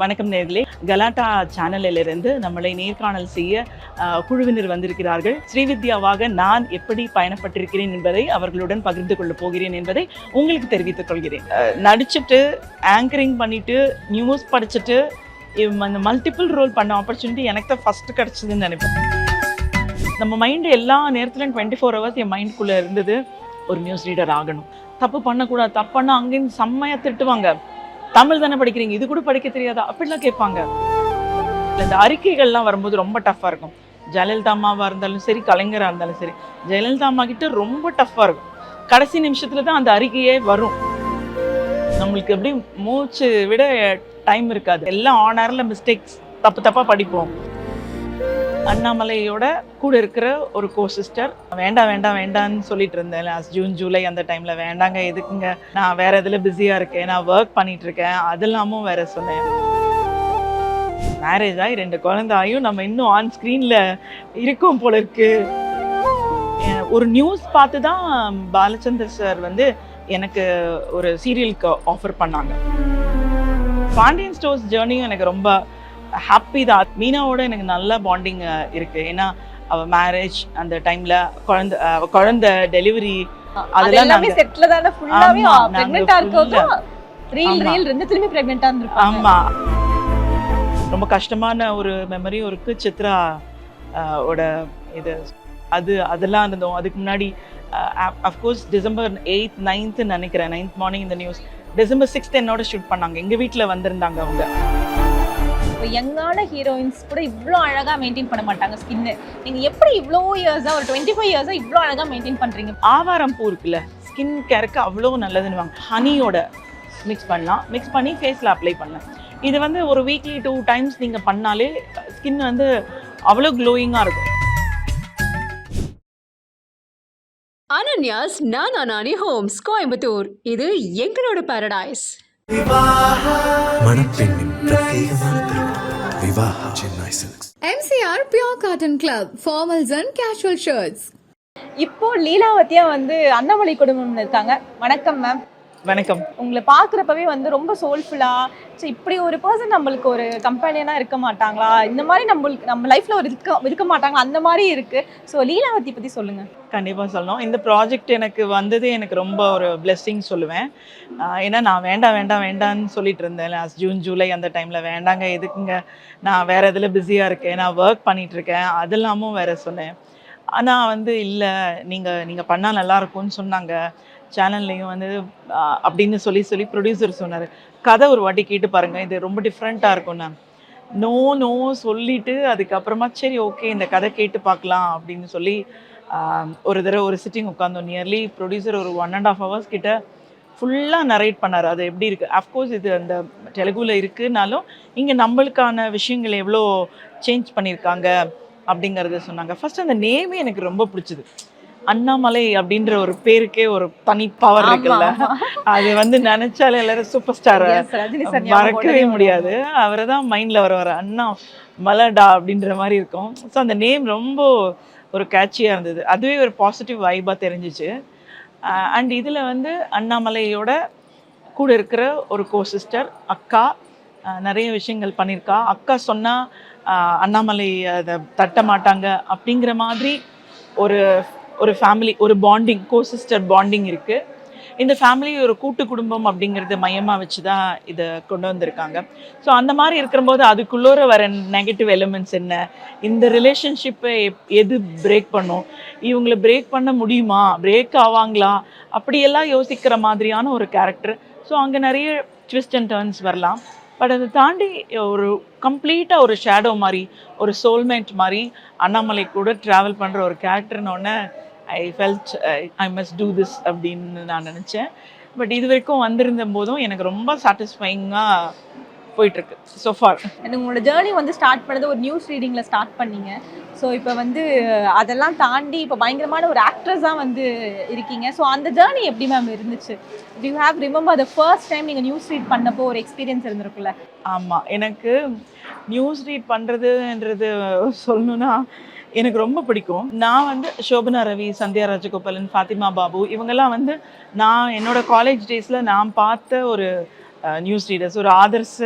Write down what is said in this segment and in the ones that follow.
வணக்கம் நேர்களே. கலாட்டா சேனலிலிருந்து நம்மளை நேர்காணல் செய்ய குழுவினர் வந்திருக்கிறார்கள். ஸ்ரீவித்யாவாக நான் எப்படி பயணப்பட்டிருக்கிறேன் என்பதை அவர்களுடன் பகிர்ந்து கொள்ள போகிறேன் என்பதை உங்களுக்கு தெரிவித்துக் கொள்கிறேன். நடிச்சுட்டு ஆங்கரிங் பண்ணிட்டு நியூஸ் படிச்சுட்டு அந்த மல்டிபிள் ரோல் பண்ண ஆப்பர்ச்சுனிட்டி எனக்கு தான் ஃபர்ஸ்ட் கிடைச்சதுன்னு நினைப்பேன். நம்ம மைண்டு எல்லா நேரத்துலையும் 24 hours என் மைண்டுக்குள்ளே இருந்தது, ஒரு நியூஸ் ரீடர் ஆகணும், தப்பு பண்ணக்கூடாது, தப்பு பண்ணால் அங்கேருந்து செம்மையாக திட்டுவாங்க, தமிழ் தானே படிக்கிறீங்க, இது கூட படிக்க தெரியாதா அப்படிலாம் கேட்பாங்க. இந்த அறிக்கைகள்லாம் வரும்போது ரொம்ப டஃப்பாக இருக்கும். ஜெயலலிதா அம்மாவாக இருந்தாலும் சரி, கலைஞராக இருந்தாலும் சரி, ஜெயலலிதா அம்மா கிட்ட ரொம்ப டஃப்பாக இருக்கும். கடைசி நிமிஷத்துல தான் அந்த அறிக்கையே வரும். நம்மளுக்கு எப்படி மூச்சு விட டைம் இருக்காது, எல்லாம் ஆனரில் மிஸ்டேக்ஸ், தப்பு தப்பாக படிப்போம். அண்ணாமலையோட கூட இருக்கிற ஒரு சிஸ்டர் வேண்டாம் வேண்டாம் வேண்டான்னு சொல்லிட்டு இருந்தேன் லாஸ்ட் ஜூன் ஜூலை அந்த டைமில். வேண்டாங்க எதுக்குங்க, நான் வேற இதில் பிஸியாக இருக்கேன், நான் ஒர்க் பண்ணிட்டு இருக்கேன், அது இல்லாமல் வேற சொன்னேன். மேரேஜ் ஆகி 2 குழந்தை ஆகியும் நம்ம இன்னும் ஆன் ஸ்க்ரீனில் இருக்கோம் போல இருக்கு. ஒரு நியூஸ் பார்த்து தான் பாலச்சந்தர் சார் வந்து எனக்கு ஒரு சீரியலுக்கு ஆஃபர் பண்ணாங்க. பாண்டியன் ஸ்டோர்ஸ் ஜேர்னியும் எனக்கு ரொம்ப ஹாப்பி தான். மீனாவோட எனக்கு நல்ல பாண்டிங் இருக்கு. ஏன்னா அவ மேரேஜ் அந்த டைம்ல குழந்தை டெலிவரி அதெல்லாம் செட்ல தான ஃபுல்லாவே பிரெக்னன்ட்டா இருக்கோம். ரீல் ரெண்டுத்துலயுமே பிரெக்னன்ட்டா இருந்திருப்பாங்க. ஆமா, ரொம்ப கஷ்டமான ஒரு மெமரியும் இருக்கு. சித்ரா ஓட இது அதெல்லாம் இருந்தோம். அதுக்கு முன்னாடி அஃப்கோர்ஸ் டிசம்பர் 8th 9th நினைக்கிறேன், 9th மார்னிங் இந்த நியூஸ். டிசம்பர் 6th என்னோட ஷூட் பண்ணாங்க, எங்க வீட்டில் வந்திருந்தாங்க அவங்க. யங்கான ஹீரோயின்ஸ் கூட இவ்வளோ அழகாக மெயின்டைன் பண்ண மாட்டாங்க ஸ்கின்னு. நீங்கள் எப்படி இவ்வளோ இயர்ஸாக, ஒரு 25 இயர்ஸாக இவ்வளோ அழகாக மெயின்டைன் பண்ணுறீங்க? ஆவாரம் பூ இருக்குல்ல, ஸ்கின் கேருக்கு அவ்வளோ நல்லதுன்னு ஹனியோட மிக்ஸ் பண்ணலாம், மிக்ஸ் பண்ணி ஃபேஸில் அப்ளை பண்ணேன். இது வந்து ஒரு வீக்லி 2 times நீங்கள் பண்ணாலே ஸ்கின் வந்து அவ்வளோ க்ளோயிங்காக இருக்கும். அனன்யாஸ் நானா நானி ஹோம்ஸ் கோயம்புத்தூர், இது எங்களோட Paradise. MCR Pure Cotton Club, formals and casual shirts. இப்போ லீலாவதியா வந்து அண்ணாமலை குடும்பம்னு இருக்காங்க. வணக்கம் மேம். வணக்கம். உங்களை பார்க்குறப்பவே வந்து ரொம்ப சோல்ஃபுல்லாக, ஸோ இப்படி ஒரு பர்சன் நம்மளுக்கு ஒரு கம்பெனியனாக இருக்க மாட்டாங்களா, இந்த மாதிரி நம்ம லைஃப்பில் ஒரு இருக்க மாட்டாங்களா, அந்த மாதிரி இருக்குது. ஸோ லீலாவதி பற்றி சொல்லுங்கள். கண்டிப்பாக சொல்லணும். இந்த ப்ராஜெக்ட் எனக்கு வந்தது எனக்கு ரொம்ப ஒரு பிளெஸ்ஸிங் சொல்லுவேன். ஏன்னா நான் வேண்டாம் வேண்டாம் வேண்டான்னு சொல்லிட்டு இருந்தேன் லாஸ்ட் ஜூன் ஜூலை அந்த டைமில். வேண்டாங்க எதுக்குங்க, நான் வேறு இதில் பிஸியாக இருக்கேன், நான் ஒர்க் பண்ணிகிட்டு இருக்கேன், அது இல்லாமல் வேறு சொன்னேன். ஆனால் வந்து இல்லை, நீங்கள் பண்ணால் நல்லாயிருக்கும்னு சொன்னாங்க. சேனல்லையும் வந்து அப்படின்னு சொல்லி ப்ரொடியூசர் சொன்னார், கதை ஒரு வாட்டி கேட்டு பாருங்கள், இது ரொம்ப டிஃப்ரெண்ட்டாக இருக்கும். நான் நோ சொல்லிவிட்டு அதுக்கப்புறமா சரி ஓகே இந்த கதை கேட்டு பார்க்கலாம் அப்படின்னு சொல்லி ஒரு தடவை ஒரு சிட்டிங் உட்காந்தோம். நியர்லி ப்ரொடியூசர் ஒரு 1.5 hours கிட்ட ஃபுல்லாக நரேட் பண்ணார். அது எப்படி இருக்குது, அஃப்கோர்ஸ் இது அந்த தெலுங்குல இருக்குனாலும் இங்கே நம்மளுக்கான விஷயங்கள் எவ்வளோ சேஞ்ச் பண்ணியிருக்காங்க அப்படிங்கிறத சொன்னாங்க. ஃபர்ஸ்ட் அந்த நேமே எனக்கு ரொம்ப பிடிச்சிது. அண்ணாமலை அப்படின்ற ஒரு பேருக்கே ஒரு தனி பவர் இருக்குல்ல, அது வந்து நினைச்சாலே எல்லாரும் சூப்பர் ஸ்டார் மறக்கவே முடியாது. அவரை தான் மைண்டில் வர அண்ணா மலடா அப்படின்ற மாதிரி இருக்கும். ஸோ அந்த நேம் ரொம்ப ஒரு கேட்சியாக இருந்தது. அதுவே ஒரு பாசிட்டிவ் வைபாக தெரிஞ்சிச்சு. அண்ட் இதில் வந்து அண்ணாமலையோட கூட இருக்கிற ஒரு சிஸ்டர் அக்கா நிறைய விஷயங்கள் பண்ணியிருக்கா. அக்கா சொன்னால் அண்ணாமலை அதை தட்ட மாட்டாங்க அப்படிங்கிற மாதிரி ஒரு ஃபேமிலி, ஒரு பாண்டிங், சிஸ்டர் பாண்டிங் இருக்குது. இந்த ஃபேமிலி ஒரு கூட்டு குடும்பம் அப்படிங்கிறது மையமாக வச்சு தான் இதை கொண்டு வந்திருக்காங்க. ஸோ அந்த மாதிரி இருக்கிறபோது அதுக்குள்ளே வர நெகட்டிவ் எலிமெண்ட்ஸ் என்ன, இந்த ரிலேஷன்ஷிப்பை எது பிரேக் பண்ணும், இவங்களை பிரேக் பண்ண முடியுமா, பிரேக் ஆவாங்களா, அப்படியெல்லாம் யோசிக்கிற மாதிரியான ஒரு கேரக்டர். ஸோ அங்கே நிறைய ட்விஸ்ட் அண்ட் டர்ன்ஸ் வரலாம். பட் அதை தாண்டி ஒரு கம்ப்ளீட்டாக ஒரு ஷேடோ மாதிரி, ஒரு சோல்மேட் மாதிரி அண்ணாமலை கூட ட்ராவல் பண்ணுற ஒரு கேரக்டர்னோடனே I felt I must do this அப்படின்னு நான் நினச்சேன். பட் இது வரைக்கும் வந்திருந்த போதும் எனக்கு ரொம்ப சாட்டிஸ்ஃபைங்காக போயிட்டுருக்கு ஸோ ஃபார். உங்களோட ஜேர்னி வந்து ஸ்டார்ட் பண்ணது ஒரு நியூஸ் ரீடிங்கில் ஸ்டார்ட் பண்ணீங்க. ஸோ இப்போ வந்து அதெல்லாம் தாண்டி இப்போ பயங்கரமான ஒரு ஆக்ட்ரஸாக வந்து இருக்கீங்க. ஸோ அந்த ஜேர்னி எப்படி மேம் இருந்துச்சு? To you have remember the first time நீங்கள் நியூஸ் ரீட் பண்ணப்போ ஒரு எக்ஸ்பீரியன்ஸ் இருந்திருக்குல்ல? ஆமாம், எனக்கு நியூஸ் ரீட் பண்ணுறதுன்றது சொல்லணுன்னா எனக்கு ரொம்ப பிடிக்கும். நான் வந்து சோபனா ரவி, சந்தியா ராஜகோபாலன், ஃபாத்திமா பாபு இவங்கெல்லாம் வந்து நான் என்னோடய காலேஜ் டேஸில் நான் பார்த்த ஒரு நியூஸ் ரீடர்ஸ், ஒரு ஆதர்ஸ்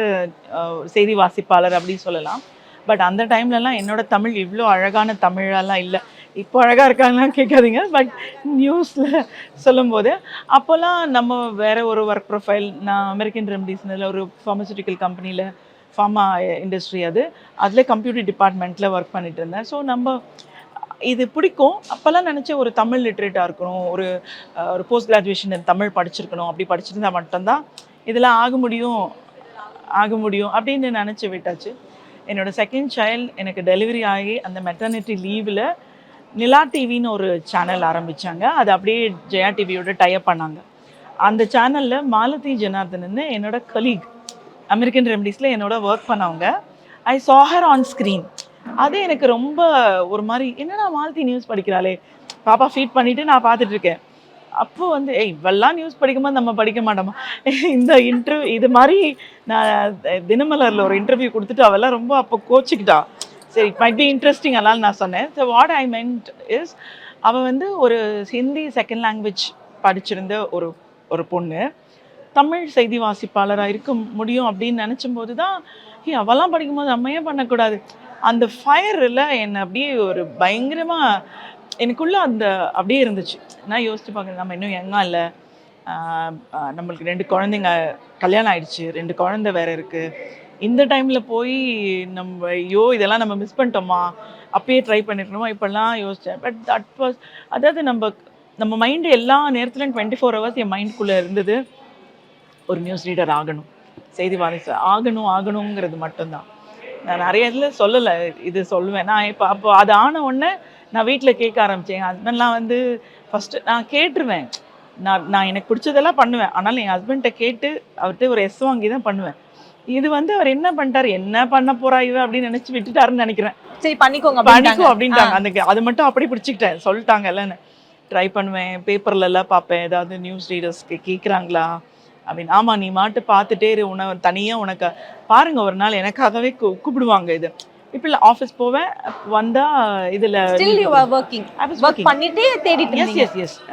செய்தி வாசிப்பாளர் அப்படி சொல்லலாம். பட் அந்த டைம்லலாம் என்னோட தமிழ் இவ்வளோ அழகான தமிழெல்லாம் இல்லை. இப்போ அழகாக இருக்காங்கலாம் கேட்காதீங்க. பட் நியூஸில் சொல்லும்போது அப்போல்லாம் நம்ம வேறு ஒரு ஒர்க் ப்ரொஃபைல். நான் அமெரிக்கன் ரெமடிஸ்னில் ஒரு ஃபார்மசூட்டிக்கல் கம்பெனியில் ஃபார்மா இண்டஸ்ட்ரி அதில் கம்ப்யூட்டர் டிபார்ட்மெண்ட்டில் ஒர்க் பண்ணிட்டு இருந்தேன். ஸோ நம்ம இது பிடிக்கும். அப்போல்லாம் நினச்சேன் ஒரு தமிழ் லிட்ரேட்டாக இருக்கணும், ஒரு போஸ்ட் கிராஜுவேஷன் தமிழ் படிச்சிருக்கணும். அப்படி படிச்சிருந்தா மட்டும்தான் இதெல்லாம் ஆக முடியும் அப்படின்னு நினச்சி விட்டாச்சு. என்னோடய செகண்ட் சைல்டு எனக்கு டெலிவரி ஆகி அந்த மெட்டர்னிட்டி லீவில் நிலா டிவின்னு ஒரு சேனல் ஆரம்பித்தாங்க. அது அப்படியே ஜெயா டிவியோட டைப் பண்ணாங்க. அந்த சேனலில் மாலதி ஜனார்தனன்னு என்னோட கலீக், அமெரிக்கன் ரெமடிஸில் என்னோட ஒர்க் பண்ணவங்க. ஐ saw her on screen. அது எனக்கு ரொம்ப ஒரு மாதிரி, என்னடா மாலதி நியூஸ் படிக்கிறாளே, பாப்பா ஃபீட் பண்ணிவிட்டு நான் பார்த்துட்ருக்கேன். அப்போ வந்து இவெல்லாம் நியூஸ் படிக்கும்போது நம்ம படிக்க மாட்டோமா, இந்த இன்டர்வியூ இது மாதிரி நான் தினமலரில் ஒரு இன்டர்வியூ கொடுத்துட்டு அவெல்லாம் ரொம்ப அப்போ கோச்சிக்கிட்டா. சரி, இட் மைட் பி இன்ட்ரெஸ்டிங் எல்லாம் நான் சொன்னேன். ஸோ வாட் ஐ மென்ட் இஸ், அவள் வந்து ஒரு ஹிந்தி செகண்ட் லாங்குவேஜ் படிச்சிருந்த ஒரு பொண்ணு தமிழ் செய்தி வாசிப்பாளராக இருக்க முடியும் அப்படின்னு நினச்சும்போது தான், அவெல்லாம் படிக்கும்போது நம்ம ஏன் பண்ணக்கூடாது, அந்த ஃபயரில் என்னை அப்படியே ஒரு பயங்கரமாக எனக்குள்ளே அந்த அப்படியே இருந்துச்சு. நான் யோசிச்சு பார்க்குறேன், நம்ம இன்னும் யங்கா இல்லை, நம்மளுக்கு 2 குழந்தைங்க கல்யாணம் ஆயிடுச்சு, 2 குழந்தை வேறு இருக்குது. இந்த டைமில் போய் நம்ம இதெல்லாம் நம்ம மிஸ் பண்ணிட்டோமா, அப்பயே ட்ரை பண்ணிருக்கணுமா, இப்போல்லாம் யோசித்தேன். பட் தட் வாஸ், அதாவது நம்ம மைண்டு எல்லா நேரத்துலையும் 24 ஹவர்ஸ் என் மைண்டுக்குள்ளே இருந்தது, ஒரு நியூஸ் ரீடர் ஆகணும், செய்தி வாசி ஆகணுங்கிறது மட்டும்தான். நான் நிறைய இதில் சொல்லலை, இது சொல்லுவேன். நான் அப்போ அது ஆன உடனே நான் வீட்டில் கேட்க ஆரம்பித்தேன். என் ஹஸ்பண்ட்லாம் வந்து ஃபஸ்ட்டு நான் கேட்டுருவேன், நான் எனக்கு பிடிச்சதெல்லாம் பண்ணுவேன். ஆனாலும் என் ஹஸ்பண்ட்டை கேட்டு அவர்கிட்ட ஒரு எஸ் வாங்கி தான் பண்ணுவேன். இது வந்து அவர் என்ன பண்ணிட்டார், என்ன பண்ண போறா இவ அப்படின்னு நினச்சி விட்டுட்டாருன்னு நினைக்கிறேன். சரி பண்ணிக்கோ அப்படின்ட்டாங்க. அது மட்டும் அப்படி பிடிச்சிக்கிட்டேன், சொல்லிட்டாங்க இல்லைன்னு. ட்ரை பண்ணுவேன், பேப்பர்லலாம் பார்ப்பேன், ஏதாவது நியூஸ் ரீடர்ஸ்க்கு கேட்குறாங்களா அப்படின்னு. ஆமாம், நீ மாட்டு பார்த்துட்டே இரு, தனியாக உனக்கு பாருங்க, ஒரு நாள் எனக்காகவே கூப்பிடுவாங்க. இது இப்போ இல்லை, ஆஃபீஸ் போவேன், வந்தால் இதில்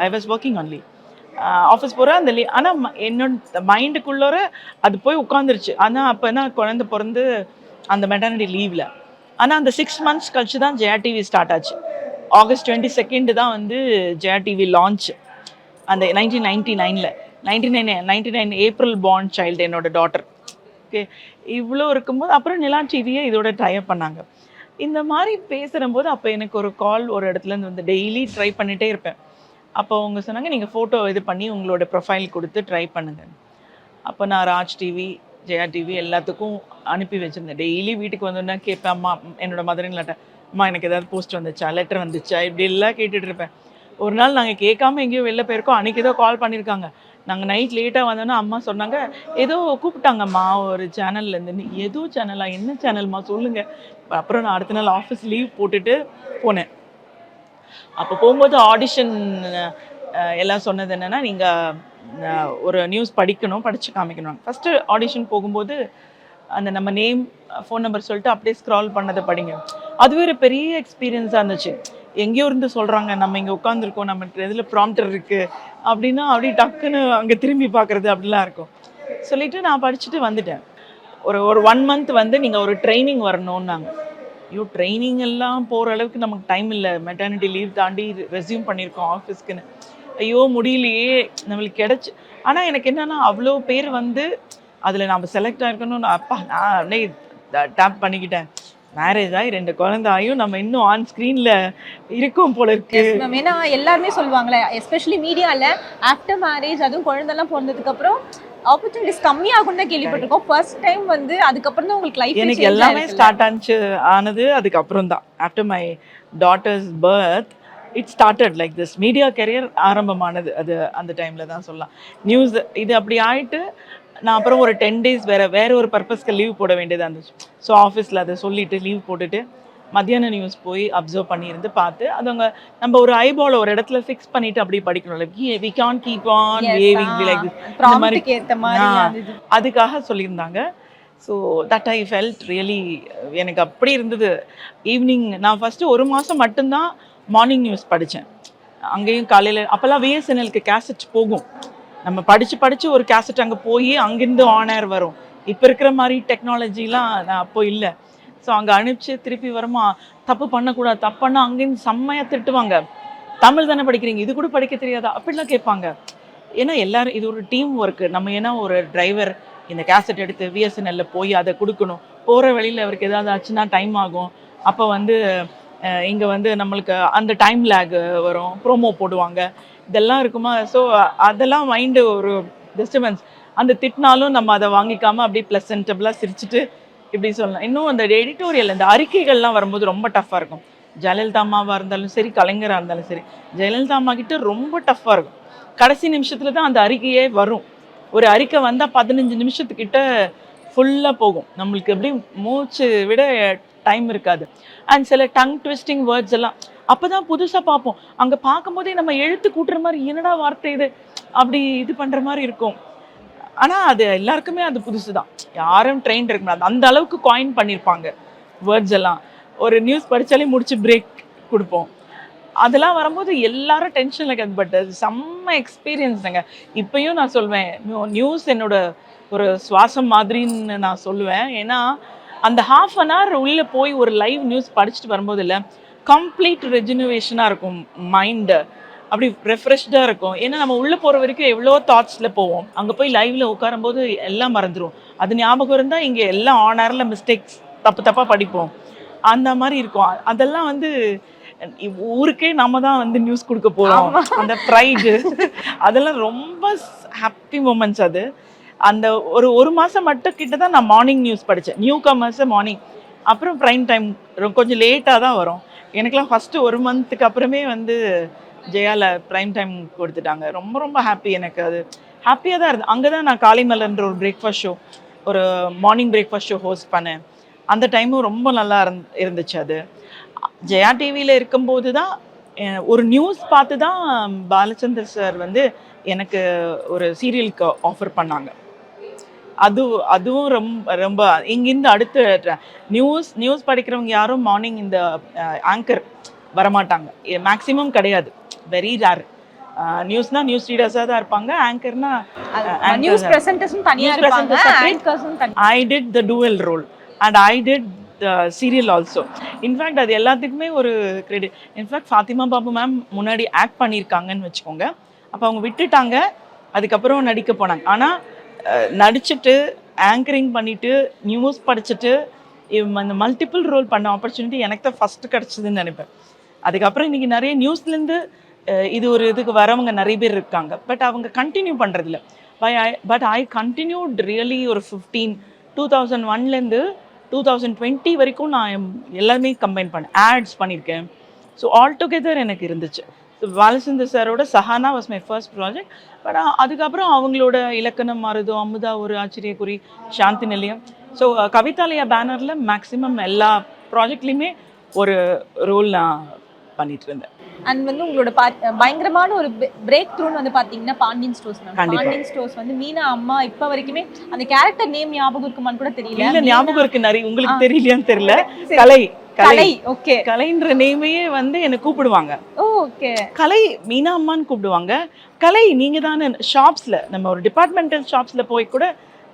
I was working only. Office போகிறேன் அந்த ஆனால் என்னோட மைண்டுக்குள்ளே அது போய் உட்காந்துருச்சு. ஆனால் அப்போ என்ன, குழந்தை பிறந்து அந்த மெட்டர்னிட்டி லீவில். ஆனால் அந்த 6 months கழிச்சு தான் ஜெயா டிவி ஸ்டார்ட் ஆச்சு. August 22 தான் வந்து ஜெயா டிவி லான்ச். அந்த 1999 99 ஏப்ரல் பார்ன் சைல்டு என்னோட டாட்டர். ஓகே, இவ்வளோ இருக்கும்போது அப்புறம் நிலா டிவியை இதோட டைப் பண்ணாங்க. இந்த மாதிரி பேசுகிறம்போது அப்போ எனக்கு ஒரு கால் ஒரு இடத்துலேருந்து வந்து, டெய்லி ட்ரை பண்ணிகிட்டே இருப்பேன். அப்போ அவங்க சொன்னாங்க, நீங்கள் ஃபோட்டோ இது பண்ணி உங்களோட ப்ரொஃபைல் கொடுத்து ட்ரை பண்ணுங்கள். அப்போ நான் ராஜ் டிவி, ஜெயா டிவி எல்லாத்துக்கும் அனுப்பி வச்சுருந்தேன். டெய்லி வீட்டுக்கு வந்தோன்னா கேட்பேன், அம்மா என்னோடய மதரின் லெட்டர், அம்மா எனக்கு ஏதாவது போஸ்ட் வந்துச்சா, லெட்டர் வந்துச்சா, இப்படி எல்லாம் கேட்டுட்டு இருப்பேன். ஒரு நாள் நாங்கள் கேட்காம எங்கேயோ வெளில போயிருக்கோம். அன்றைக்கி ஏதோ கால் பண்ணியிருக்காங்க. நாங்கள் நைட் லேட்டாக வந்தோன்னா அம்மா சொன்னாங்க, ஏதோ கூப்பிட்டாங்கம்மா ஒரு சேனல்லேருந்து. ஏதோ சேனலா, என்ன சேனல்மா சொல்லுங்கள். அப்புறம் நான் அடுத்த நாள் ஆஃபீஸ் லீவ் போட்டுட்டு போனேன். அப்போ போகும்போது ஆடிஷன் எல்லாம் சொன்னது என்னென்னா, நீங்கள் ஒரு நியூஸ் படித்து காமிக்கணும். ஃபஸ்ட்டு ஆடிஷன் போகும்போது அந்த நம்ம நேம், ஃபோன் நம்பர் சொல்லிட்டு அப்படியே ஸ்க்ரால் பண்ணதை படிங்க. அதுவே ஒரு பெரிய எக்ஸ்பீரியன்ஸாக இருந்துச்சு. எங்கேயோ இருந்து சொல்கிறாங்க, நம்ம இங்கே உட்காந்துருக்கோம், நம்ம இதில் ப்ராம்ப்டர் இருக்குது அப்படின்னா அப்படியே டக்குன்னு அங்கே திரும்பி பார்க்குறது அப்படிலாம் இருக்கும். சொல்லிவிட்டு நான் படிச்சுட்டு வந்துட்டேன். ஒரு 1 month வந்து நீங்கள் ஒரு ட்ரைனிங் வரணுன்னாங்க. ஐயோ, ட்ரைனிங் எல்லாம் போகிற அளவுக்கு நமக்கு டைம் இல்லை, மெட்டர்னிட்டி லீவ் தாண்டி ரெஸ்யூம் பண்ணியிருக்கோம் ஆஃபீஸ்க்குன்னு. ஐயோ முடியலையே, நம்மளுக்கு கிடச்சி. ஆனால் எனக்கு என்னென்னா, அவ்வளோ பேர் வந்து அதில் நம்ம செலக்ட் ஆகிருக்கணும்னு அப்பா நான் அப்படியே டேப் பண்ணிக்கிட்டேன். மேரேஜ் ஆகி 2 குழந்தை ஆகியும் நம்ம இன்னும் ஆன் ஸ்க்ரீனில் இருக்கோம் போல இருக்கு. ஏன்னா எல்லாருமே சொல்லுவாங்களே, எஸ்பெஷலி மீடியாவில் ஆஃப்டர் மேரேஜ், அதுவும் குழந்தைலாம் பிறந்ததுக்கப்புறம் ஆப்பர்ச்சுனிட்டிஸ் கம்மியாகும் தான் கேள்விப்பட்டிருக்கோம். ஃபர்ஸ்ட் டைம் வந்து அதுக்கப்புறம் தான் உங்களுக்கு லைஃப் எனக்கு எல்லாமே ஸ்டார்ட் ஆனது அதுக்கப்புறம் தான். After my daughters birth it started like this. Media career ஆரம்பமானது அது அந்த டைமில் தான் சொல்லலாம். நியூஸ் இது அப்படி ஆகிட்டு நான் அப்புறம் ஒரு 10 days வேறு ஒரு பர்பஸ்க்கு லீவ் போட வேண்டியதாக இருந்துச்சு. ஸோ ஆஃபீஸில் அதை சொல்லிவிட்டு லீவ் போட்டுட்டு மத்தியான நியூஸ் போய் அப்சர்வ் பண்ணியிருந்து பார்த்து அது அவங்க நம்ம ஒரு ஐபால் ஒரு இடத்துல ஃபிக்ஸ் பண்ணிட்டு அப்படி படிக்கணும்ல. We can keep on waving like this, இந்த மாதிரி அதுக்காக சொல்லியிருந்தாங்க. So that I felt really, எனக்கு அப்படி இருந்தது. ஈவினிங் நான் ஃபஸ்ட்டு 1 மாதம் மட்டும்தான் மார்னிங் நியூஸ் படித்தேன். அங்கேயும் காலையில் அப்போல்லாம் விஎஸ்என்எலுக்கு கேசட் போகும். நம்ம படிச்சு ஒரு கேசட் அங்கே போய் அங்கேருந்து ஆன் ஏர் வரும். இப்போ இருக்கிற மாதிரி டெக்னாலஜிலாம் அப்போ இல்லை. ஸோ அங்கே அனுப்பிச்சு திருப்பி வருமா, தப்பு பண்ணக்கூடாது, தப்பு பண்ணால் அங்கேருந்து செம்மையாக திட்டுவாங்க. தமிழ் தானே படிக்கிறீங்க, இது கூட படிக்க தெரியாதா அப்படிலாம் கேட்பாங்க. ஏன்னா எல்லாரும் இது ஒரு டீம் ஒர்க்கு. நம்ம ஏன்னா ஒரு டிரைவர் இந்த கேசட் எடுத்து விஎஸ்என்எல்ல போய் அதை கொடுக்கணும். போகிற வழியில் அவருக்கு ஏதாவது ஆச்சுன்னா டைம் ஆகும். அப்போ வந்து இங்கே வந்து நம்மளுக்கு அந்த டைம் லேக் வரும், ப்ரோமோ போடுவாங்க, இதெல்லாம் இருக்குமா. ஸோ அதெல்லாம் மைண்டு ஒரு டிஸ்டர்பன்ஸ். அந்த திட்டினாலும் நம்ம அதை வாங்கிக்காமல் அப்படியே ப்ளசன்டபுளாக சிரிச்சுட்டு இப்படி சொல்லலாம். இன்னும் அந்த எடிட்டோரியல் இந்த அறிக்கைகள்லாம் வரும்போது ரொம்ப டஃப்பாக இருக்கும். ஜெயலலிதா அம்மாவாக இருந்தாலும் சரி, கலைஞராக இருந்தாலும் சரி, ஜெயலலிதா அம்மா கிட்ட ரொம்ப டஃப்பாக இருக்கும். கடைசி நிமிஷத்தில் தான் அந்த அறிக்கையே வரும். ஒரு அறிக்கை வந்தால் 15 நிமிஷத்துக்கிட்ட ஃபுல்லாக போகும். நம்மளுக்கு எப்படி மூச்சு விட டைம் இருக்காது. அண்ட் சில டங் ட்விஸ்டிங் வேர்ட்ஸ் எல்லாம் அப்போ தான் புதுசாக பார்ப்போம். அங்கே பார்க்கும்போதே நம்ம எழுத்து கூட்டுற மாதிரி என்னடா வார்த்தை இது அப்படி இது பண்ணுற மாதிரி இருக்கும். ஆனால் அது எல்லாருக்குமே அது புதுசு தான். யாரும் ட்ரெயின் இருக்க முடியாது. அந்த அளவுக்கு காயின் பண்ணியிருப்பாங்க வேர்ட்ஸ் எல்லாம். ஒரு நியூஸ் படித்தாலே முடிச்சு பிரேக் கொடுப்போம். அதெல்லாம் வரும்போது எல்லாரும் டென்ஷனில் இருக்காது. பட் அது செம்ம எக்ஸ்பீரியன்ஸ்ங்க. இப்பயும் நான் சொல்வேன், நியூஸ் என்னோட ஒரு சுவாசம் மாதிரின்னு நான் சொல்லுவேன். ஏன்னா அந்த ½ அன் ஹவர் உள்ளே போய் ஒரு லைவ் நியூஸ் படிச்சுட்டு வரும்போது இல்லை, கம்ப்ளீட் ரெஜினுவேஷனாக இருக்கும் மைண்டு. அப்படி ரெஃப்ரெஷ்டாக இருக்கும். ஏன்னா நம்ம உள்ளே போகிற வரைக்கும் எவ்வளோ தாட்ஸில் போவோம். அங்கே போய் லைவில் உட்காரும்போது எல்லாம் மறந்துடும். அது ஞாபகம் இருந்தால் இங்கே எல்லாம் ஆன் ஏரில் மிஸ்டேக்ஸ் தப்பாக படிப்போம். அந்த மாதிரி இருக்கும். அதெல்லாம் வந்து ஊருக்கே நம்ம தான் வந்து நியூஸ் கொடுக்க போகிறோம். அந்த ப்ரைடு அதெல்லாம் ரொம்ப ஹாப்பி மூமெண்ட்ஸ். அது அந்த ஒரு மாதம் மட்டும் கிட்ட தான் நான் மார்னிங் நியூஸ் படித்தேன். நியூ கமர்ஸை மார்னிங், அப்புறம் ப்ரைம் டைம் கொஞ்சம் லேட்டாக தான் வரும். எனக்குலாம் ஃபஸ்ட்டு 1 மந்த்துக்கு அப்புறமே வந்து ஜெயாவில் ப்ரைம் டைம் கொடுத்துட்டாங்க. ரொம்ப ரொம்ப ஹாப்பி. எனக்கு அது ஹாப்பியாக தான் இருந்தது. அங்கே தான் நான் காலைமலர்ன்ற ஒரு பிரேக்ஃபாஸ்ட் ஷோ, ஒரு மார்னிங் பிரேக்ஃபாஸ்ட் ஷோ ஹோஸ்ட் பண்ணேன். அந்த டைமும் ரொம்ப நல்லா இருந்துச்சு. அது ஜெயா டிவியில் இருக்கும்போது தான் ஒரு நியூஸ் பார்த்து தான் பாலச்சந்தர் சார் வந்து எனக்கு ஒரு சீரியலுக்கு ஆஃபர் பண்ணாங்க. அதுவும் ரொம்ப ரொம்ப இங்கேருந்து அடுத்த நியூஸ் படிக்கிறவங்க யாரும் மார்னிங் இந்த ஆங்கர் வரமாட்டாங்க. மேக்ஸிமம் கிடையாது, வெரி ரேர். நியூஸ்னா நியூஸ் ரீடர்ஸாக தான் இருப்பாங்க. ஆங்கர்னா நியூஸ் பிரசன்டர்ஸும் தனியாக இருப்பாங்க, ஆங்கர்ஸும் தனியாக. I did the dual role and I did serial also. In fact அது எல்லாத்துக்குமே ஒரு credit. In fact Fathima Babu ma'am முன்னாடி ஆக்ட் பண்ணியிருக்காங்கன்னு வச்சுக்கோங்க. அப்போ அவங்க விட்டுட்டாங்க, அதுக்கப்புறம் நடிக்க போனாங்க. ஆனால் நடிச்சுட்டு ஆங்கரிங் பண்ணிவிட்டு நியூஸ் படிச்சுட்டு அந்த மல்டிபிள் ரோல் பண்ண ஆப்பர்ச்சுனிட்டி எனக்கு தான் ஃபஸ்ட்டு கிடச்சிதுன்னு நினைப்பேன். அதுக்கப்புறம் இன்றைக்கி நிறைய நியூஸ்லேருந்து இது ஒரு இதுக்கு வரவங்க நிறைய பேர் இருக்காங்க. பட் அவங்க கண்டினியூ பண்ணுறதில்ல. பட் ஐ கண்டினியூட் ரியலி ஒரு 2001லேருந்து 2020 வரைக்கும் நான் எல்லாமே கம்பைன் பண்ணேன். ஆட்ஸ் பண்ணியிருக்கேன். ஸோ ஆல் டுகெதர் எனக்கு இருந்துச்சு. ஸோ பாலச்சந்தர் சாரோட Sahana was my first project. But அதுக்கப்புறம் அவங்களோட இலக்கணம் மாறுதோ, அமுதா ஒரு ஆச்சரியக்குறி, சாந்தி நிலையம். ஸோ கவிதாலயா பேனரில் மேக்ஸிமம் எல்லா ப்ராஜெக்ட்லேயுமே ஒரு ரோல் நான் பண்ணிட்டு இருந்தேன். அண்ட் வந்து உங்களோட பயங்கரமான ஒரு பிரேக் த்ரூன்னு வந்து பாத்தீங்கன்னா Pandian Stores ma'am. Pandian Stores வந்து மீனா அம்மா இப்ப வரைக்குமே அந்த கேரக்டர் நேம் ஞாபகம் இருக்குமான்னு கூட தெரியல. இல்ல ஞாபகம் இருக்கு நிறைய, உங்களுக்கு தெரியலையான்னு தெரியல. கலை ஓகே, கலைன்ற நேமையே வந்து என்ன கூப்பிடுவாங்க. ஓகே, கலை மீனா அம்மான்னு கூப்பிடுவாங்க. கலை நீங்க தானே ஷாப்ஸ்ல, நம்ம ஒரு டிபார்ட்மெண்டல் ஷாப்ஸ்ல போய் கூட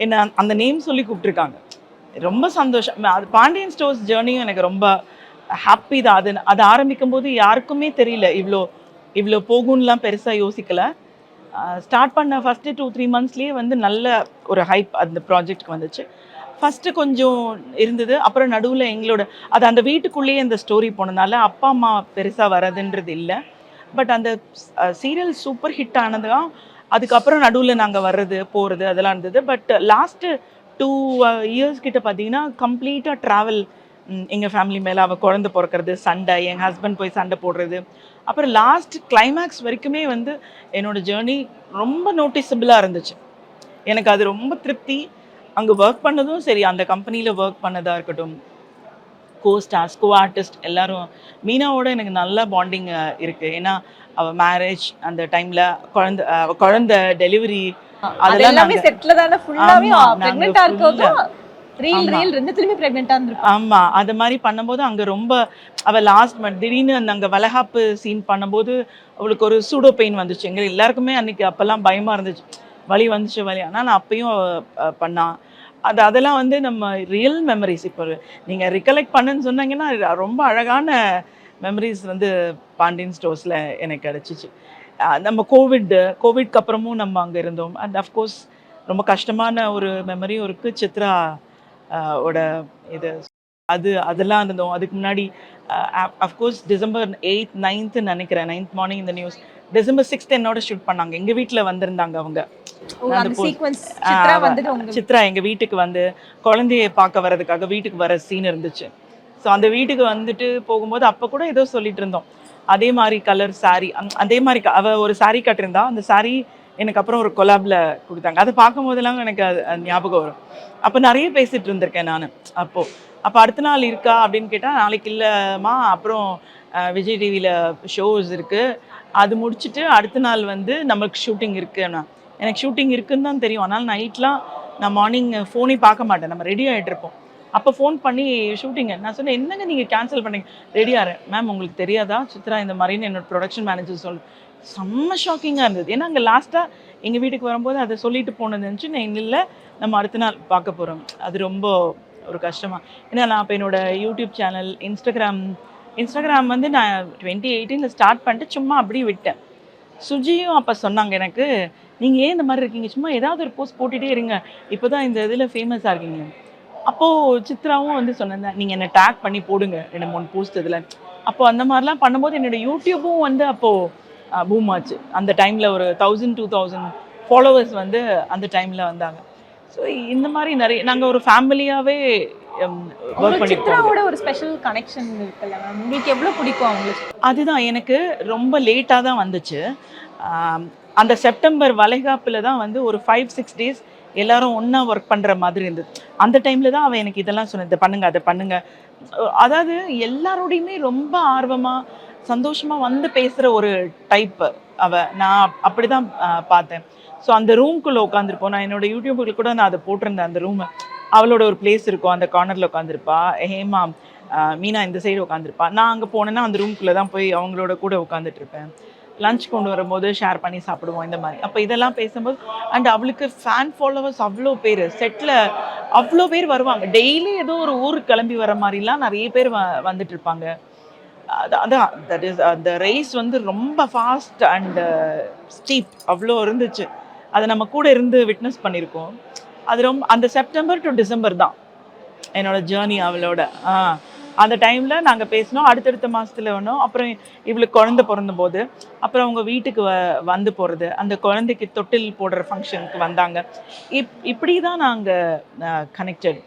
என்ன அந்த நேம் சொல்லி கூப்பிட்டுருக்காங்க. ரொம்ப சந்தோஷம். அது பாண்டியன் ஸ்டோர்ஸ் ஜேர்னியும் எனக்கு ரொம்ப ஹாப்பி தான். அது ஆரம்பிக்கும் போது யாருக்குமே தெரியல இவ்வளோ போகும்லாம் பெருசாக யோசிக்கல. ஸ்டார்ட் பண்ண ஃபஸ்ட்டு 2-3 மந்த்ஸ்லேயே வந்து நல்ல ஒரு ஹைப் அந்த ப்ராஜெக்ட்க்கு வந்துச்சு. ஃபஸ்ட்டு கொஞ்சம் இருந்தது, அப்புறம் நடுவில் எங்களோட அந்த வீட்டுக்குள்ளேயே அந்த ஸ்டோரி போனதுனால அப்பா அம்மா பெருசாக வரதுன்றது இல்லை. பட் அந்த சீரியல் சூப்பர் ஹிட் ஆனது தான். அதுக்கப்புறம் நடுவில் நாங்கள் வர்றது போகிறது அதெல்லாம் இருந்தது. பட் லாஸ்ட்டு 2 இயர்ஸ் கிட்ட பார்த்தீங்கன்னா கம்ப்ளீட்டாக ட்ராவல். எங்கள் ஃபேமிலி மேலே அவள் குழந்தை பிறக்கிறது, சண்டை, எங்கள் ஹஸ்பண்ட் போய் சண்டை போடுறது, அப்புறம் லாஸ்ட் கிளைமேக்ஸ் வரைக்குமே வந்து என்னோடய ஜேர்னி ரொம்ப நோட்டிசபிளாக இருந்துச்சு. எனக்கு அது ரொம்ப திருப்தி. அங்கே ஒர்க் பண்ணதும் சரி, அந்த கம்பெனியில் ஒர்க் பண்ணதாக இருக்கட்டும், கோஸ்டார்ஸ், கோ ஆர்டிஸ்ட் எல்லாரும், மீனாவோட எனக்கு நல்ல பாண்டிங் இருக்குது. ஏன்னா அவள் மேரேஜ் அந்த டைமில் குழந்தை டெலிவரி அதெல்லாம் செட்டில் தானே ஃபுல்லாவே பிரெக்னன்ட்டா இருக்கறதும் ரீல் இருந்து திரும்பி பிரெக்னெண்டா இருந்திருப்பா. ஆமா அது மாதிரி பண்ணும்போது அங்க ரொம்ப அவ லாஸ்ட் மந்த் திடீர்னு அங்க வளகாப்பு சீன் பண்ணும்போது அவளுக்கு ஒரு சூடோ பெயின் வந்துச்சு. எங்க எல்லாருக்குமே அன்னைக்கு அப்பெல்லாம் பயமா இருந்துச்சு, வலி வந்துச்சு வலி. ஆனால் நான் அப்பயும் பண்ணா அதெல்லாம் வந்து நம்ம ரியல் மெமரிஸ். இப்போ நீங்க ரிகலெக்ட் பண்ணுன்னு சொன்னீங்கன்னா ரொம்ப அழகான மெமரிஸ் வந்து பாண்டியன் ஸ்டோர்ஸில் எனக்கு கிடச்சிச்சு. நம்ம கோவிட்க்கு அப்புறமும் நம்ம அங்கே இருந்தோம். அண்ட் அஃப்கோர்ஸ் ரொம்ப கஷ்டமான ஒரு மெமரியும் இருக்குது சித்ரா ஓட இது அதெல்லாம் இருந்தோம். அதுக்கு முன்னாடி அஃப்கோர்ஸ் December 8th 9th நினைக்கிறேன், 9th மார்னிங் இந்த நியூஸ். December 6th என்னோட ஷூட் பண்ணாங்க, எங்கள் வீட்டில் வந்திருந்தாங்க அவங்க. சித்ரா எங்கள் வீட்டுக்கு வந்து குழந்தைய பார்க்க வர்றதுக்காக வீட்டுக்கு வர சீன் இருந்துச்சு. ஸோ அந்த வீட்டுக்கு வந்துட்டு போகும்போது அப்போ கூட ஏதோ சொல்லிட்டு இருந்தோம், அதே மாதிரி கலர் சாரீ, அதே மாதிரி அவள் ஒரு சாரீ கட்டிருந்தா. அந்த சாரீ எனக்கு அப்புறம் ஒரு கொலாபில் கொடுத்தாங்க. அதை பார்க்கும் போதெல்லாம் எனக்கு அது ஞாபகம் வரும். அப்போ நிறைய பேசிகிட்டு இருந்திருக்கேன் நான். அப்போ அடுத்த நாள் இருக்கா அப்படின்னு கேட்டால் நாளைக்கு இல்லைம்மா, அப்புறம் விஜய் டிவியில் ஷோஸ் இருக்குது, அது முடிச்சுட்டு அடுத்த நாள் வந்து நம்மளுக்கு ஷூட்டிங் இருக்குன்னா. எனக்கு ஷூட்டிங் இருக்குன்னு தான் தெரியும். ஆனால் நைட்லாம் நான் மார்னிங் ஃபோனே பார்க்க மாட்டேன், நம்ம ரெடி ஆகிட்டு இருப்போம். அப்போ ஃபோன் பண்ணி ஷூட்டிங்க நான் சொன்னேன், என்னங்க நீங்கள் கேன்சல் பண்ணீங்க? ரெடியாகிறேன். மேம் உங்களுக்கு தெரியாதா சித்ரா இந்த மாதிரின்னு என்னோட ப்ரொடக்ஷன் மேனேஜர் செம்ம ஷாக்கிங்காக இருந்தது. ஏன்னா அங்கே லாஸ்ட்டாக எங்கள் வீட்டுக்கு வரும்போது அதை சொல்லிட்டு போனது இருந்துச்சு. நான் இல்லை நம்ம அடுத்த நாள் பார்க்க போகிறோம். அது ரொம்ப ஒரு கஷ்டமாக. ஏன்னா நான் இப்போ என்னோட யூடியூப் சேனல் இன்ஸ்டாகிராம் வந்து நான் 2018 ஸ்டார்ட் பண்ணிட்டு சும்மா அப்படியே விட்டேன். சுஜியும் அப்போ சொன்னாங்க எனக்கு, நீங்கள் ஏன் இந்த மாதிரி இருக்கீங்க, சும்மா ஏதாவது ஒரு போஸ்ட் போட்டுகிட்டே இருங்க, இப்போ தான் இந்த இதில் ஃபேமஸாக இருக்கீங்க. அப்போது சித்ராவும் வந்து சொன்னேன், நீங்கள் என்னை டேக் பண்ணி போடுங்க 2-3 போஸ்ட் இதில். அப்போது அந்த மாதிரிலாம் பண்ணும்போது என்னோடய யூடியூப்பும் வந்து அப்போது பூம் ஆச்சு. அந்த டைமில் ஒரு 1000-2000 ஃபாலோவர்ஸ் வந்து அந்த டைமில் வந்தாங்க. ஸோ இந்த மாதிரி நிறைய நாங்கள் ஒரு ஃபேமிலியாகவே ஒர்க் பண்ணிருக்கோம். ஒரு ஸ்பெஷல் கனெக்ஷன் இருக்குல்ல மேம், உங்களுக்கு எவ்வளோ பிடிக்கும் அவங்களுக்கு? அதுதான் எனக்கு ரொம்ப லேட்டாக தான் வந்துச்சு. அந்த செப்டம்பர் வளைகாப்பில் தான் வந்து ஒரு 5-6 டேஸ் எல்லாரும் ஒன்றா ஒர்க் பண்ணுற மாதிரி இருந்தது. அந்த டைமில் தான் அவள் எனக்கு இதெல்லாம் சொன்னது, இதை பண்ணுங்க அதை பண்ணுங்க. அதாவது எல்லாரோடையுமே ரொம்ப ஆர்வமாக சந்தோஷமாக வந்து பேசுகிற ஒரு டைப்பு அவள். நான் அப்படி தான் பார்த்தேன். ஸோ அந்த ரூம்குள்ளே உட்காந்துருப்போம். நான் என்னோடய யூடியூபுக்கு கூட நான் அதை போட்டிருந்தேன். அந்த ரூமை அவளோட ஒரு பிளேஸ் இருக்கும், அந்த கார்னரில் உட்காந்துருப்பா. ஹேமா மீனா இந்த சைடு உட்காந்துருப்பா. நான் அங்கே போனேன்னா அந்த ரூம்குள்ளே தான் போய் அவங்களோட கூட உட்காந்துட்டு இருப்பேன். லஞ்ச் கொண்டு வரும்போது ஷேர் பண்ணி சாப்பிடுவோம் இந்த மாதிரி. அப்போ இதெல்லாம் பேசும்போது அண்ட் அவளுக்கு ஃபேன் ஃபாலோவர்ஸ் அவ்வளோ பேர், செட்டில் அவ்வளோ பேர் வருவாங்க. டெய்லி ஏதோ ஒரு ஊருக்கு கிளம்பி வர மாதிரிலாம் நிறைய பேர் வந்துட்டு இருப்பாங்க. அதான் தட் இஸ் அந்த ரேஸ் வந்து ரொம்ப ஃபாஸ்ட் அண்ட் ஸ்டீப் அவ்வளோ இருந்துச்சு. அதை நம்ம கூட இருந்து விட்னஸ் பண்ணியிருக்கோம். அது ரொம்ப அந்த செப்டம்பர் டு டிசம்பர் தான் என்னோடய ஜேர்னி அவளோட. அந்த டைமில் நாங்கள் பேசினோம். அடுத்தடுத்த மாதத்தில் வேணும். அப்புறம் இவளுக்கு குழந்தை பிறந்தபோது அப்புறம் அவங்க வீட்டுக்கு வந்து போகிறது, அந்த குழந்தைக்கு தொட்டில் போடுற ஃபங்க்ஷனுக்கு வந்தாங்க. இப்படி தான் நாங்கள் கனெக்டட்.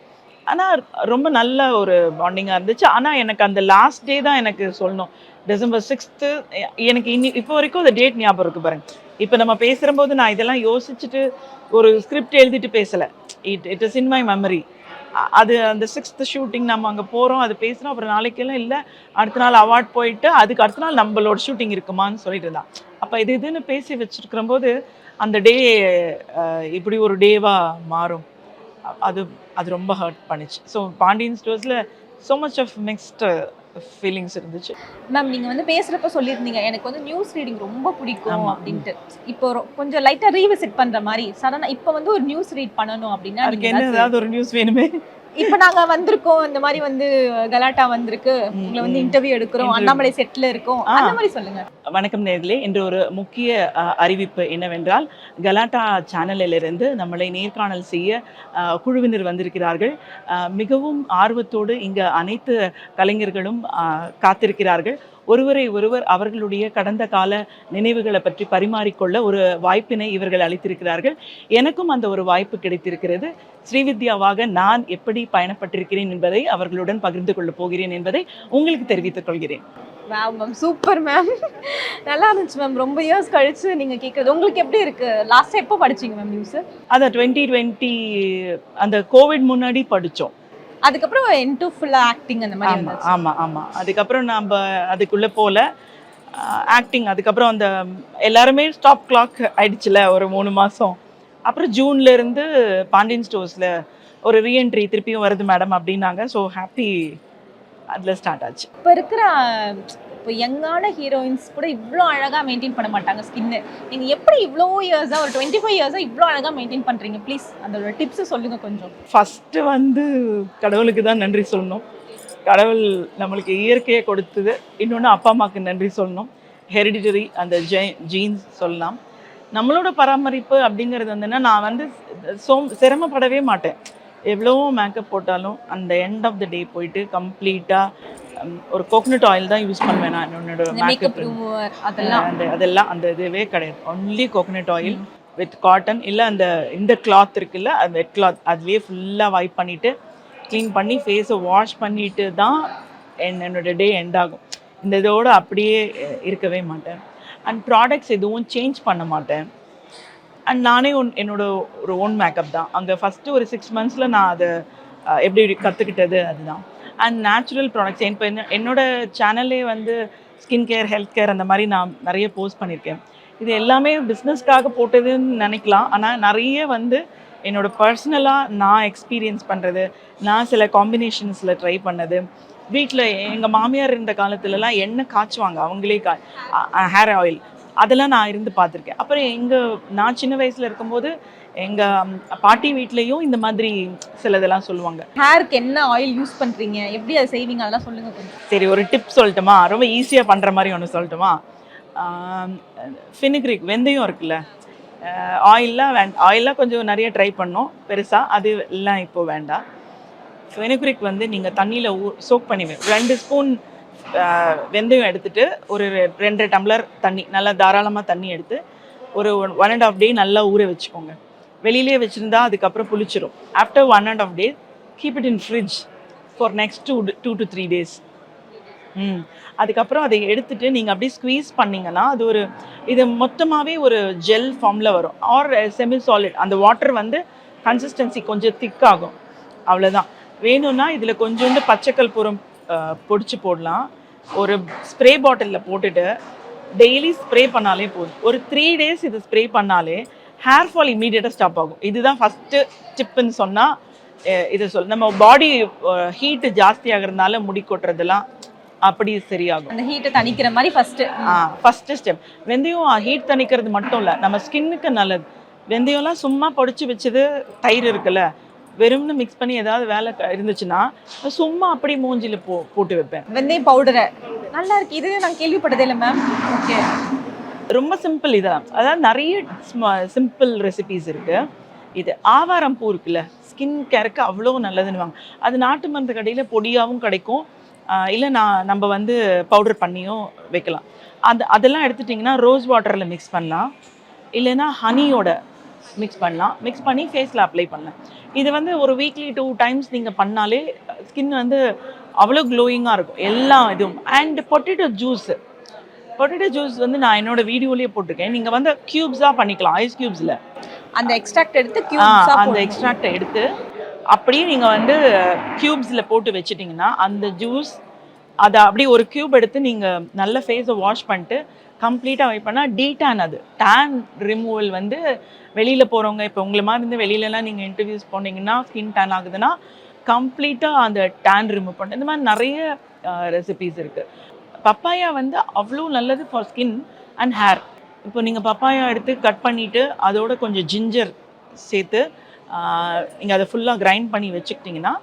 ஆனால் ரொம்ப நல்ல ஒரு பாண்டிங்காக இருந்துச்சு. ஆனால் எனக்கு அந்த லாஸ்ட் டே தான் எனக்கு சொல்லணும், December 6th. எனக்கு இப்போ வரைக்கும் அந்த டேட் ஞாபகம் இருக்குது பாருங்க. இப்போ நம்ம பேசுகிறபோது நான் இதெல்லாம் யோசிச்சுட்டு ஒரு ஸ்கிரிப்ட் எழுதிட்டு பேசலை. It is in my memory. அது அந்த 6th ஷூட்டிங் நம்ம அங்கே போகிறோம், அது பேசுகிறோம். அப்புறம் நாளைக்கெல்லாம் இல்லை, அடுத்த நாள் அவார்ட் போயிட்டு அதுக்கு அடுத்த நாள் நம்மளோட ஷூட்டிங் இருக்குமான்னு சொல்லிட்டு இருந்தான். அப்போ இதுன்னு பேசி வச்சுருக்கிற போது அந்த டே இப்படி ஒரு டேவாக மாறும். அது ரொம்ப ஹர்ட் பண்ணிச்சு. ஸோ பாண்டியன் ஸ்டோர்ஸில் so much of mixed feelings இருந்துச்சு. மேம் நீங்கள் வந்து பேசுகிறப்ப சொல்லியிருந்தீங்க எனக்கு வந்து நியூஸ் ரீடிங் ரொம்ப பிடிக்கும் அப்படின்ட்டு. இப்போ கொஞ்சம் லைட்டாக ரீவிசிட் பண்ணுற மாதிரி சடனாக இப்போ வந்து ஒரு நியூஸ் ரீட் பண்ணணும் அப்படின்னா அதுக்கு என்ன ஏதாவது ஒரு நியூஸ் வேணுமே? இப்போ நாங்கள் வந்திருக்கோம், இந்த மாதிரி வந்து கலாட்டா வந்திருக்கு, உங்களை வந்து இன்டர்வியூ எடுக்கிறோம், அண்ணாமலை செட்டில் இருக்கோம், அந்த மாதிரி சொல்லுங்கள். வணக்கம் நேர்களே. இன்று ஒரு முக்கிய அறிவிப்பு என்னவென்றால், கலாட்டா சேனலிலிருந்து நம்மளை நேர்காணல் செய்ய குழுவினர் வந்திருக்கிறார்கள். மிகவும் ஆர்வத்தோடு இங்கே அனைத்து கலைஞர்களும் காத்திருக்கிறார்கள். ஒருவரை ஒருவர் அவர்களுடைய கடந்த கால நினைவுகளை பற்றி பரிமாறிக்கொள்ள ஒரு வாய்ப்பினை இவர்கள் அளித்திருக்கிறார்கள். எனக்கும் அந்த ஒரு வாய்ப்பு கிடைத்திருக்கிறது. ஸ்ரீவித்யாவாக நான் எப்படி பயணப்பட்டிருக்கிறேன் என்பதை அவர்களுடன் பகிர்ந்து கொள்ள போகிறேன் என்பதை உங்களுக்கு தெரிவித்துக் கொள்கிறேன். மேம் சூப்பர் மேம், நல்லா இருந்துச்சு மேம். ரொம்ப இயர்ஸ் கழிச்சு நீங்கள் கேட்குறது உங்களுக்கு எப்படி இருக்கு? லாஸ்ட்டாக எப்போ படிச்சிங்க மேம் நியூஸு? அதான் 2020 அந்த கோவிட் முன்னாடி படித்தோம். அதுக்கப்புறம் இன்டூ ஃபுல்லாக ஆக்டிங் அந்த மாதிரி இருந்துச்சு. ஆமாம். அதுக்கப்புறம் நம்ம அதுக்குள்ளே போகல ஆக்டிங். அதுக்கப்புறம் அந்த எல்லாருமே ஸ்டாப் கிளாக் ஆயிடுச்சுல ஒரு 3 மாதம். அப்புறம் ஜூன்லேருந்து பாண்டியன் ஸ்டோர்ஸில் ஒரு ரீஎன்ட்ரி திருப்பியும் வருது மேடம் அப்படின்னாங்க. ஸோ ஹாப்பி, அதில் ஸ்டார்ட் ஆச்சு. இப்போ இருக்கிற இப்போ யங்கான ஹீரோயின்ஸ் கூட இவ்வளோ அழகாக மெயின்டைன் பண்ண மாட்டாங்க ஸ்கின்னு. நீங்கள் எப்படி இவ்வளோ இயர்ஸாக ஒரு 25 இயர்ஸாக இவ்வளோ அழகாக மெயின்டைன் பண்ணுறீங்க? ப்ளீஸ் அதோட டிப்ஸை சொல்லுங்கள் கொஞ்சம். ஃபஸ்ட்டு வந்து கடவுளுக்கு தான் நன்றி சொல்லணும். கடவுள் நம்மளுக்கு இயற்கையை கொடுத்தது. இன்னொன்று அப்பா அம்மாவுக்கு நன்றி சொல்லணும். ஹெரிடிட்டரி அந்த ஜீன்ஸ் சொல்லலாம். நம்மளோட பராமரிப்பு அப்படிங்கிறது வந்துன்னா நான் வந்து சிரமப்படவே மாட்டேன். எவ்வளவோ மேக்கப் போட்டாலும் அந்த எண்ட் ஆஃப் த டே போயிட்டு கம்ப்ளீட்டாக ஒரு கோகனட் ஆயில் தான் யூஸ் பண்ணுவேன் நான். என்னோட மேக்கப் அதெல்லாம் அந்த இதுவே கிடையாது. Only coconut oil with cotton, இல்லை அந்த இந்த கிளாத் இருக்குல்ல, அந்த வெட் கிளாத், அதுலேயே ஃபுல்லாக வைப் பண்ணிவிட்டு க்ளீன் பண்ணி ஃபேஸை வாஷ் பண்ணிட்டு தான் என்னோட டே எண்ட் ஆகும். இந்த இதோடு அப்படியே இருக்கவே மாட்டேன். அண்ட் ப்ராடக்ட்ஸ் எதுவும் சேஞ்ச் பண்ண மாட்டேன். அண்ட் நானே என்னோட ஒரு ஓன் மேக்கப் தான். அங்கே ஃபஸ்ட்டு ஒரு 6 months நான் அதை எப்படி கற்றுக்கிட்டது அதுதான். அண்ட் நேச்சுரல் ப்ராடக்ட்ஸ் இப்போ என்னோட சேனல்லே வந்து ஸ்கின் கேர், ஹெல்த் கேர் அந்த மாதிரி நான் நிறைய போஸ்ட் பண்ணியிருக்கேன். இது எல்லாமே பிஸ்னஸ்க்காக போட்டதுன்னு நினைக்கலாம். ஆனால் நிறைய வந்து என்னோட பர்சனலாக நான் எக்ஸ்பீரியன்ஸ் பண்ணுறது, நான் சில காம்பினேஷன்ஸில் ட்ரை பண்ணது. வீட்டில் எங்கள் மாமியார் இருந்த காலத்துலலாம் எண்ணெய் காய்ச்சுவாங்க அவங்களே, ஹேர் ஆயில், அதெல்லாம் நான் இருந்து பார்த்துருக்கேன். அப்புறம் நான் சின்ன வயசில் இருக்கும்போது எங்கள் பாட்டி வீட்லேயும் இந்த மாதிரி சிலதெல்லாம் சொல்லுவாங்க. ஹேருக்கு என்ன ஆயில் யூஸ் பண்ணுறீங்க, எப்படி அதை செய்வீங்க, அதெல்லாம் சொல்லுங்கள் கொஞ்சம். சரி, ஒரு டிப் சொல்லட்டுமா? ரொம்ப ஈஸியாக பண்ணுற மாதிரி ஒன்று சொல்லட்டுமா? ஃபெனிக்ரிக் வெந்தயம் இருக்குல்ல, ஆயிலெலாம் கொஞ்சம் நிறைய ட்ரை பண்ணோம் பெருசாக, அது எல்லாம் இப்போது வேண்டாம். ஃபெனிக்ரிக் வந்து நீங்கள் தண்ணியில் சோக் பண்ணி 2 ஸ்பூன் வெந்தயம் எடுத்துகிட்டு ஒரு 2 டம்ளர் தண்ணி, நல்லா தாராளமாக தண்ணி எடுத்து ஒரு 1.5 day நல்லா ஊற வச்சுக்கோங்க. வெளியிலே வச்சுருந்தா அதுக்கப்புறம் புளிச்சிரும். After 1.5 days keep it in fridge for next 2 to 3 days. அதுக்கப்புறம் அதை எடுத்துகிட்டு நீங்கள் அப்படியே ஸ்க்வீஸ் பண்ணிங்கன்னா இது மொத்தமாகவே ஒரு ஜெல் ஃபார்மில் வரும். Or semi solid. அந்த வாட்டர் வந்து கன்சிஸ்டன்சி கொஞ்சம் திக்காகும். அவ்வளோதான். வேணும்னா இதில் கொஞ்சோண்டு பச்சைக்கற்பூரம் பொடிச்சு போடலாம். ஒரு ஸ்ப்ரே பாட்டிலில் போட்டுட்டு டெய்லி ஸ்ப்ரே பண்ணாலே போதும். ஒரு 3 days இது ஸ்ப்ரே பண்ணாலே ஹேர் ஃபால் இம்மீடியட்டாக ஸ்டாப் ஆகும். இதுதான் ஃபஸ்ட்டு டிப்புன்னு சொன்னால் இதை நம்ம பாடி ஹீட்டு ஜாஸ்தி ஆகிறதுனால முடி கொட்டுறதெல்லாம் அப்படி சரியாகும். அந்த ஹீட்டை தணிக்கிற மாதிரி ஃபஸ்ட்டு ஸ்டெப். வெந்தயம் ஹீட் தணிக்கிறது மட்டும் இல்லை, நம்ம ஸ்கின்னுக்கு நல்லது. வெந்தயம்லாம் சும்மா பொடிச்சு வச்சது, தயிர் இருக்குல்ல, வெறும்னு மிக்ஸ் பண்ணி ஏதாவது வேலை இருந்துச்சுன்னா சும்மா அப்படி மூஞ்சில போட்டு வைப்பேன். வெந்தயம் பவுடரை நல்லா இருக்கு. இது நான் கேள்விப்பட்டதே இல்லை மேம். ஓகே, ரொம்ப சிம்பிள். இதான் அதாவது நிறைய சிம்பிள் ரெசிபீஸ் இருக்கு. இது ஆவாரம் பூ இருக்குல்ல, ஸ்கின் கேருக்கு அவ்வளோ நல்லதுன்னுவாங்க. அது நாட்டு மருந்து கடையில் பொடியாகவும் கிடைக்கும், இல்லை நம்ம வந்து பவுடர் பண்ணியும் வைக்கலாம். அதெல்லாம் எடுத்துட்டிங்கன்னா ரோஸ் வாட்டரில் மிக்ஸ் பண்ணலாம், இல்லைன்னா ஹனியோட மிக்ஸ் பண்ணலாம். மிக்ஸ் பண்ணி ஃபேஸில் அப்ளை பண்ணலாம். இது வந்து ஒரு வீக்லி 2 times நீங்கள் பண்ணாலே ஸ்கின் வந்து அவ்வளோ க்ளோயிங்காக இருக்கும் எல்லா இதுவும். அண்ட் பொட்டேட்டோ ஜூஸ் வந்து நான் என்னோட வீடியோலேயே போட்டிருக்கேன். நீங்கள் வந்து க்யூப்ஸாக பண்ணிக்கலாம், ஐஸ் க்யூப்ஸில் அந்த எக்ஸ்ட்ராக்ட் எடுத்து அப்படியே நீங்கள் வந்து க்யூப்ஸில் போட்டு வச்சுட்டிங்கன்னா அந்த ஜூஸ் அதை அப்படியே ஒரு க்யூப் எடுத்து நீங்கள் நல்ல ஃபேஸை வாஷ் பண்ணிட்டு கம்ப்ளீட்டாக வைப் பண்ணால் டீடான், அது டேன் ரிமூவல் வந்து வெளியில் போகிறவங்க, இப்போ உங்களை மாதிரி இருந்து வெளியிலலாம் நீங்கள் இன்டர்வியூஸ் போனீங்கன்னா ஸ்கின் டேன் ஆகுதுன்னா கம்ப்ளீட்டாக அந்த டேன் ரிமூவ் பண்ண இந்த மாதிரி நிறைய ரெசிபீஸ் இருக்குது. பப்பாயா வந்து அவ்வளோ நல்லது ஃபார் ஸ்கின் அண்ட் ஹேர். இப்போ நீங்கள் பப்பாயா எடுத்து கட் பண்ணிவிட்டு அதோட கொஞ்சம் ஜிஞ்சர் சேர்த்து நீங்கள் அதை ஃபுல்லாக கிரைண்ட் பண்ணி வச்சுக்கிட்டிங்கன்னா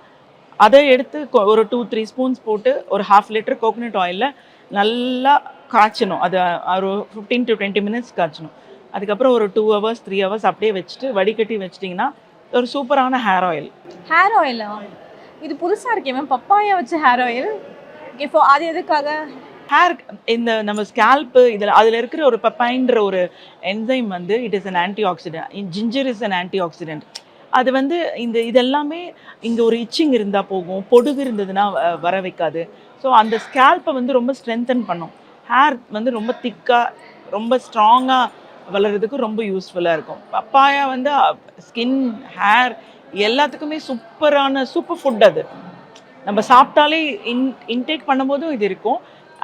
அதை எடுத்து ஒரு 2-3 ஸ்பூன்ஸ் போட்டு ஒரு 1/2 liter கோகனட் ஆயிலில் நல்லா காய்ச்சணும். அது ஒரு 15 to 20 minutes காய்ச்சணும். அதுக்கப்புறம் ஒரு 2 hours 3 hours அப்படியே வச்சுட்டு வடிகட்டி வச்சிட்டிங்கன்னா ஒரு சூப்பரான ஹேர் ஆயில். இது புதுசாக இருக்கே மேம், பப்பாயா வச்சு ஹேர் ஆயில். இப்போ அது எதுக்காக? ஹேர் இந்த நம்ம ஸ்கேல்ப்பு அதில் இருக்கிற ஒரு பப்பாயின்ற ஒரு என்சைம் வந்து it is an anti accident. Ginger is an anti accident. அது வந்து இதெல்லாமே இங்கே ஒரு இச்சிங் இருந்தால் போகும், பொடுகு இருந்ததுன்னா வர வைக்காது. ஸோ அந்த ஸ்கேல்ப்பை வந்து ரொம்ப ஸ்ட்ரென்தன் பண்ணும். ஹேர் வந்து ரொம்ப திக்காக ரொம்ப ஸ்ட்ராங்காக வளர்கிறதுக்கு ரொம்ப யூஸ்ஃபுல்லாக இருக்கும். பப்பாயா வந்து ஸ்கின், ஹேர் எல்லாத்துக்குமே சூப்பர் ஃபுட். அது நம்ம சாப்பிட்டாலே இன்டேக் பண்ணும்போதும் இது இருக்கும்,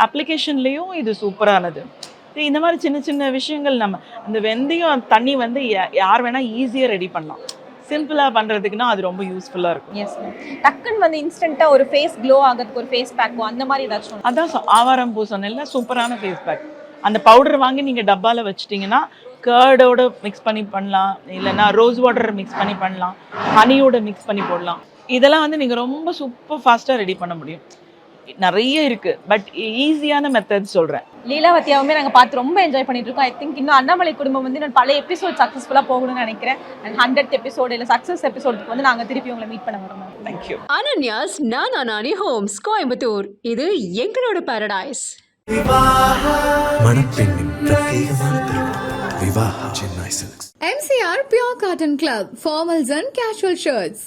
அப்ளிகேஷன்லேயும் இது சூப்பரானது. இந்த மாதிரி சின்ன சின்ன விஷயங்கள் நம்ம இந்த வெந்தயம் தண்ணி வந்து யார் வேணால் ஈஸியாக ரெடி பண்ணலாம். சிம்பிளாக பண்ணுறதுக்குன்னா அது ரொம்ப யூஸ்ஃபுல்லாக இருக்கும். Yes ma'am. டக்குன்னு வந்து இன்ஸ்டன்ட்டாக ஒரு ஃபேஸ் க்ளோ ஆகிறதுக்கு ஒரு ஃபேஸ் பேக்கோ அந்த மாதிரி ஏதாச்சும் அதான் ஆவாரம் பூ சொன்னேன்ல, சூப்பரான ஃபேஸ் பேக். அந்த பவுடர் வாங்கி நீங்கள் டப்பாவில் வச்சிட்டிங்கன்னா கர்டோட மிக்ஸ் பண்ணி பண்ணலாம், இல்லைன்னா ரோஸ் வாட்டர் மிக்ஸ் பண்ணி பண்ணலாம், ஹனியோட மிக்ஸ் பண்ணி போடலாம். இதெல்லாம் வந்து நீங்கள் ரொம்ப சூப்பர் ஃபாஸ்ட்டாக ரெடி பண்ண முடியும். நிறைய இருக்குது, பட் ஈஸியான மெத்தட் சொல்கிறேன். லீலாவதியாவுமே நாங்கள் பார்த்து ரொம்ப என்ஜாய் பண்ணிட்டு இருக்கோம். ஐ திங்க் இன்னும் அண்ணாமலை குடும்பம் வந்து நான் பல எபிசோட் சக்ஸஸ்ஃபுல்லாக போகணும்னு நினைக்கிறேன். அண்ட் 100th எபிசோடு இல்லை சக்ஸஸ் எபிசோடுக்கு வந்து நாங்கள் திருப்பி உங்களை மீட் பண்ண வரோம். தேங்க்யூ. அனன்யாஸ் நானா நானி ஹோம்ஸ் கோயம்புத்தூர், இது எங்களோட பாரடைஸ். மணப்பெண்ணின் பிரத்யேகமான திருமணம் Vivaha Chennai silks. MCR Pure Cotton Club, formals and casual shirts.